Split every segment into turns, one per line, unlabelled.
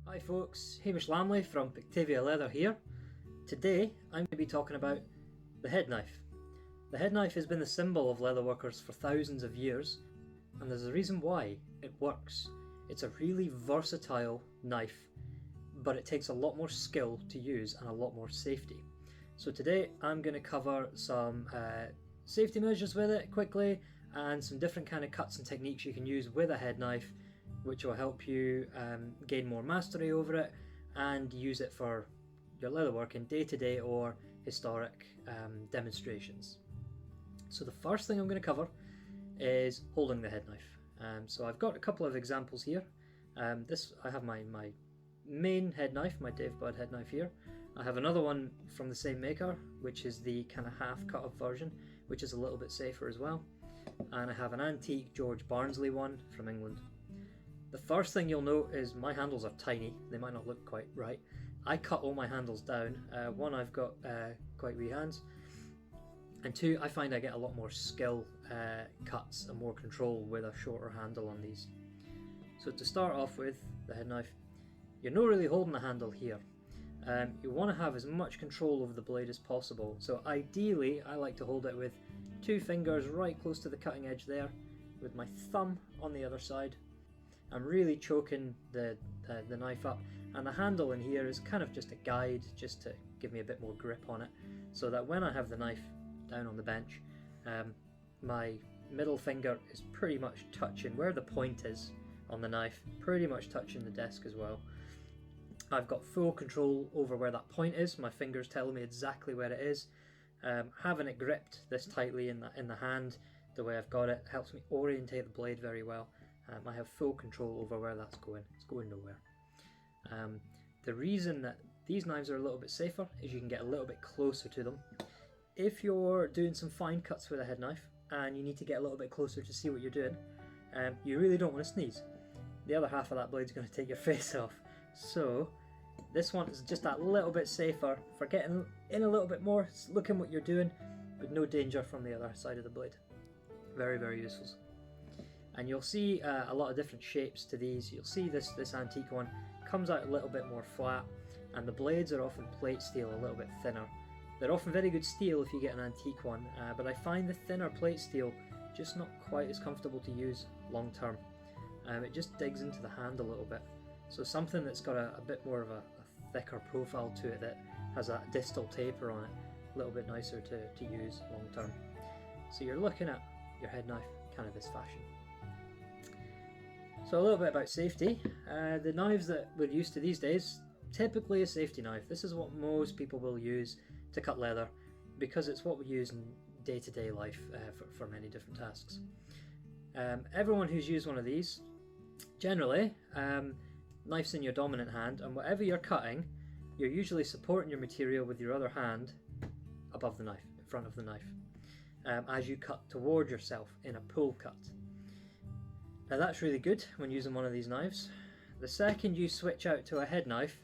Hi folks, Hamish Lamley from Pictavia Leather here. Today I'm going to be talking about the head knife. The head knife has been the symbol of leatherworkers for thousands of years, and there's a reason why it works. It's a really versatile knife, but it takes a lot more skill to use and a lot more safety. So today I'm going to cover some safety measures with it quickly, and some different kind of cuts and techniques you can use with a head knife, which will help you gain more mastery over it and use it for your leatherworking day-to-day or historic demonstrations. So the first thing I'm going to cover is holding the head knife. So I've got a couple of examples here. I have my main head knife, my Dave Budd head knife here. I have another one from the same maker, which is the kind of half cut up version, which is a little bit safer as well. And I have an antique George Barnsley one from England. The first thing you'll note is my handles are tiny. They might not look quite right. I cut all my handles down. One, I've got quite wee hands, and two, I find I get a lot more skill cuts and more control with a shorter handle on these. So to start off with the head knife, you're not really holding the handle here. You want to have as much control over the blade as possible. So ideally, I like to hold it with two fingers right close to the cutting edge there, with my thumb on the other side. I'm really choking the knife up, and the handle in here is kind of just a guide, just to give me a bit more grip on it, so that when I have the knife down on the bench, my middle finger is pretty much touching where the point is on the knife, pretty much touching the desk as well. I've got full control over where that point is. My fingers telling me exactly where it is. Having it gripped this tightly in the hand, the way I've got it, helps me orientate the blade very well. I have full control over where that's going. It's going nowhere. The reason that these knives are a little bit safer is you can get a little bit closer to them. If you're doing some fine cuts with a head knife and you need to get a little bit closer to see what you're doing, you really don't want to sneeze. The other half of that blade is going to take your face off. So this one is just that little bit safer for getting in a little bit more, looking what you're doing, with no danger from the other side of the blade. Very, very useful. And you'll see a lot of different shapes to these. You'll see this antique one comes out a little bit more flat, and the blades are often plate steel, a little bit thinner. They're often very good steel if you get an antique one, but I find the thinner plate steel just not quite as comfortable to use long term. It just digs into the hand a little bit. So something that's got a bit more of a thicker profile to it, that has that distal taper on it, a little bit nicer to use long term. So you're looking at your head knife kind of this fashion. So a little bit about safety. The knives that we're used to these days, typically a safety knife. This is what most people will use to cut leather, because it's what we use in day-to-day life for many different tasks. Everyone who's used one of these, generally, knife's in your dominant hand, and whatever you're cutting, you're usually supporting your material with your other hand above the knife, in front of the knife, as you cut toward yourself in a pull cut. Now that's really good when using one of these knives. The second you switch out to a head knife,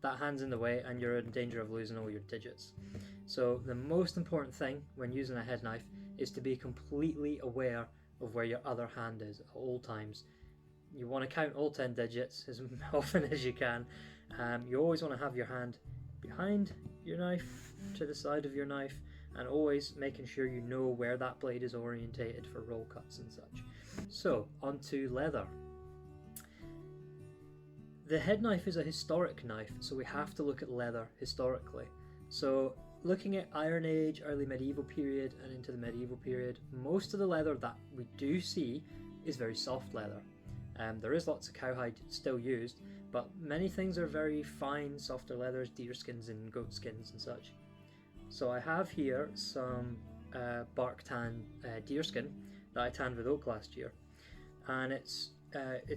that hand's in the way and you're in danger of losing all your digits. So the most important thing when using a head knife is to be completely aware of where your other hand is at all times. You want to count all 10 digits as often as you can. You always want to have your hand behind your knife, to the side of your knife, and always making sure you know where that blade is orientated for roll cuts and such. So, onto leather. The head knife is a historic knife, so we have to look at leather historically. So, looking at Iron Age, early medieval period, and into the medieval period, most of the leather that we do see is very soft leather. There is lots of cowhide still used, but many things are very fine, softer leathers, deer skins and goat skins and such. So I have here some bark tan deerskin that I tanned with oak last year, and it's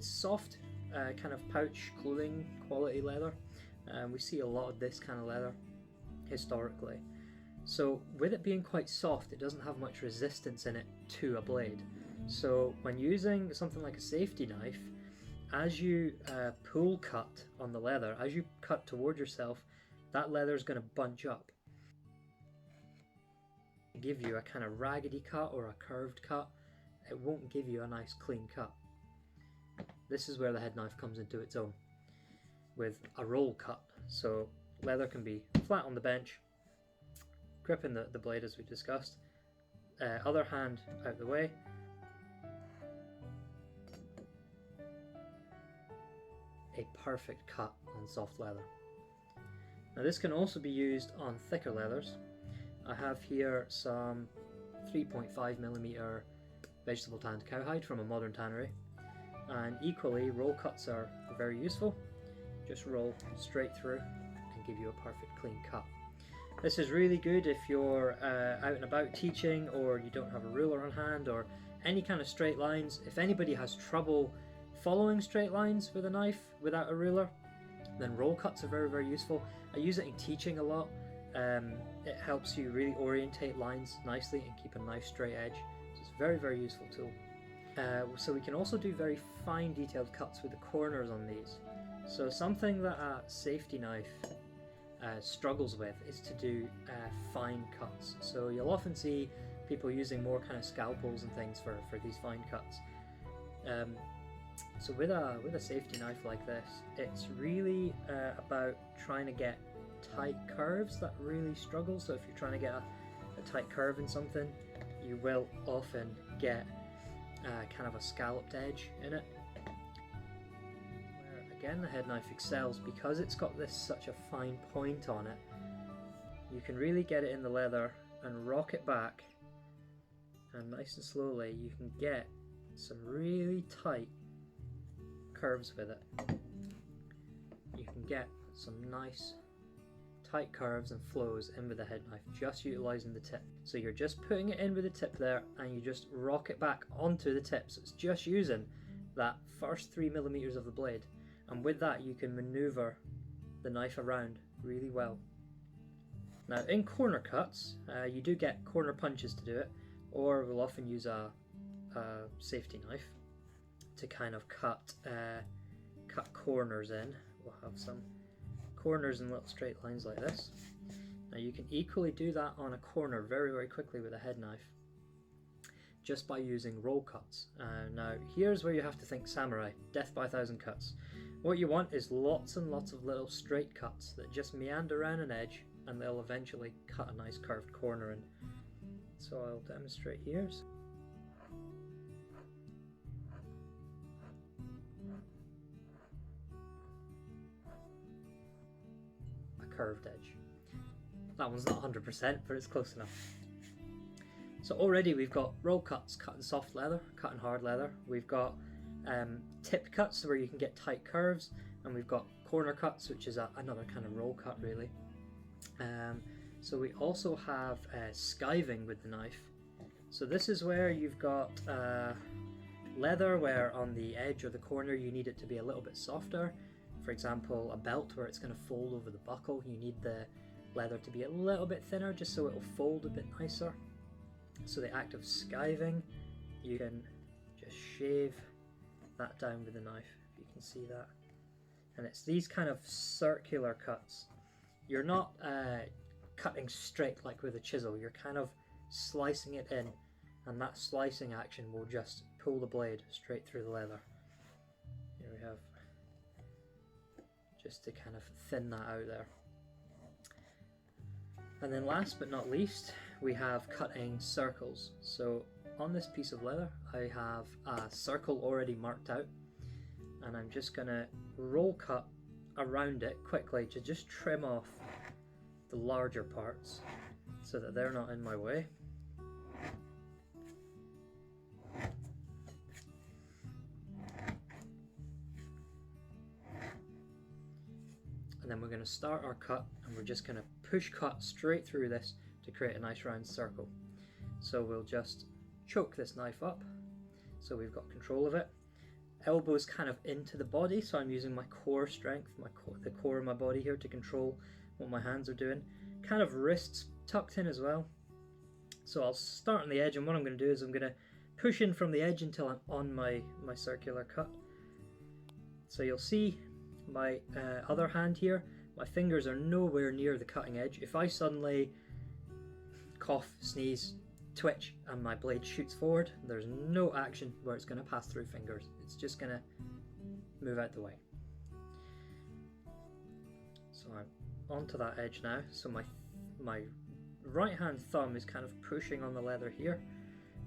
soft, kind of pouch clothing quality leather. We see a lot of this kind of leather historically. So with it being quite soft, it doesn't have much resistance in it to a blade. So when using something like a safety knife, as you pull cut on the leather, as you cut toward yourself, that leather is going to bunch up, give you a kind of raggedy cut or a curved cut. It won't give you a nice clean cut. This is where the head knife comes into its own. with a roll cut. So leather can be flat on the bench, gripping the blade as we discussed, other hand out the way, a perfect cut on soft leather. Now this can also be used on thicker leathers. I have here some 3.5mm vegetable tanned cowhide from a modern tannery, and equally roll cuts are very useful. Just roll straight through and give you a perfect clean cut. This is really good if you're out and about teaching, or you don't have a ruler on hand, or any kind of straight lines. If anybody has trouble following straight lines with a knife without a ruler, then roll cuts are very, very useful. I use it in teaching a lot. It helps you really orientate lines nicely and keep a nice straight edge. So it's a very, very useful tool. So we can also do very fine detailed cuts with the corners on these. So something that a safety knife struggles with is to do fine cuts. So you'll often see people using more kind of scalpels and things for these fine cuts. So with a safety knife like this, it's really about trying to get tight curves that really struggle. So if you're trying to get a tight curve in something, you will often get kind of a scalloped edge in it. Where again the head knife excels because it's got such a fine point on it. You can really get it in the leather and rock it back, and nice and slowly you can get some really tight curves with it. You can get some nice tight curves and flows in with the head knife, just utilizing the tip. So you're just putting it in with the tip there, and you just rock it back onto the tip. So it's just using that first 3mm of the blade, and with that you can maneuver the knife around really well. Now in corner cuts, you do get corner punches to do it, or we'll often use a safety knife to kind of cut corners in. We'll have some corners and little straight lines like this. Now you can equally do that on a corner very, very quickly with a head knife, just by using roll cuts. Now here's where you have to think samurai, death by 1,000 cuts. What you want is lots and lots of little straight cuts that just meander around an edge, and they'll eventually cut a nice curved corner in. So I'll demonstrate here. Curved edge. That one's not 100%, but it's close enough. So already we've got roll cuts, cut in soft leather, cut in hard leather. We've got tip cuts where you can get tight curves, and we've got corner cuts, which is another kind of roll cut really. So we also have skiving with the knife. So this is where you've got leather where on the edge or the corner you need it to be a little bit softer. For example, a belt where it's going to fold over the buckle, you need the leather to be a little bit thinner just so it'll fold a bit nicer. So the act of skiving, you can just shave that down with a knife, if you can see that. And it's these kind of circular cuts. You're not cutting straight like with a chisel, you're kind of slicing it in, and that slicing action will just pull the blade straight through the leather. Here we have, just to kind of thin that out there. And then last but not least, we have cutting circles. So on this piece of leather, I have a circle already marked out, and I'm just going to roll cut around it quickly to just trim off the larger parts so that they're not in my way. And then we're going to start our cut, and we're just going to push cut straight through this to create a nice round circle. So we'll just choke this knife up so we've got control of it. Elbows kind of into the body, so I'm using my core strength, the core of my body here to control what my hands are doing. Kind of wrists tucked in as well. So I'll start on the edge, and what I'm going to do is I'm going to push in from the edge until I'm on my circular cut. So you'll see my other hand here, my fingers are nowhere near the cutting edge. If I suddenly cough, sneeze, twitch, and my blade shoots forward, there's no action where it's going to pass through fingers. It's just going to move out the way. So I'm onto that edge now, so my right hand thumb is kind of pushing on the leather here.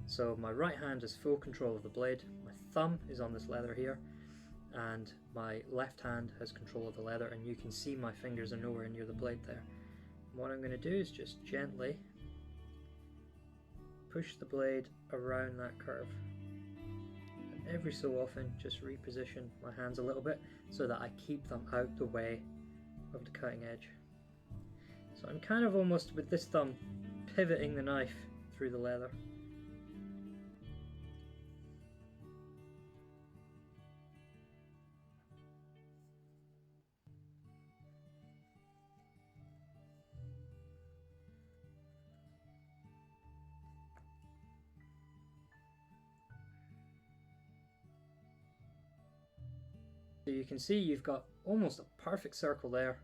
So my right hand has full control of the blade, my thumb is on this leather here, and my left hand has control of the leather, and you can see my fingers are nowhere near the blade there. And what I'm going to do is just gently push the blade around that curve. And every so often just reposition my hands a little bit so that I keep them out the way of the cutting edge. So I'm kind of almost with this thumb pivoting the knife through the leather. So you can see you've got almost a perfect circle there,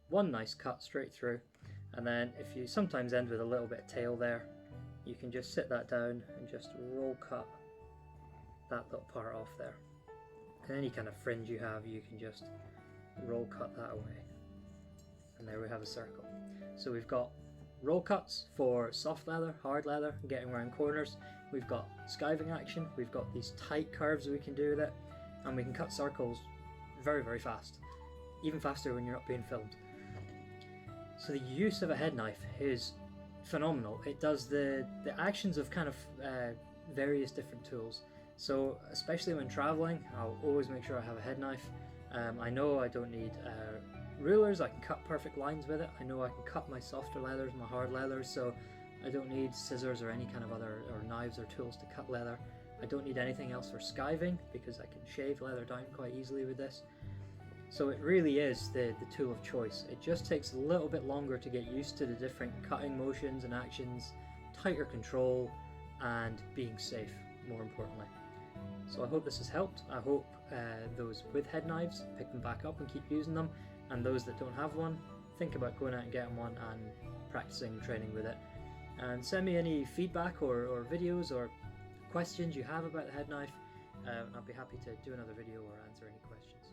one nice cut straight through, and then if you sometimes end with a little bit of tail there, you can just sit that down and just roll cut that little part off there. And any kind of fringe you have, you can just roll cut that away. And there we have a circle. So we've got roll cuts for soft leather, hard leather, getting around corners. We've got skiving action, we've got these tight curves we can do with it, and we can cut circles very, very fast, even faster when you're not being filmed. So the use of a head knife is phenomenal. It does the actions of kind of various different tools. So especially when traveling, I'll always make sure I have a head knife. I know I don't need rulers, I can cut perfect lines with it. I know I can cut my softer leathers, my hard leathers, so I don't need scissors or any kind of other or knives or tools to cut leather. I don't need anything else for skiving because I can shave leather down quite easily with this. So it really is the tool of choice. It just takes a little bit longer to get used to the different cutting motions and actions, tighter control, and being safe, more importantly. So I hope this has helped. I hope those with head knives pick them back up and keep using them, and those that don't have one, think about going out and getting one and practicing training with it. And send me any feedback or videos or questions you have about the head knife. I'll be happy to do another video or answer any questions.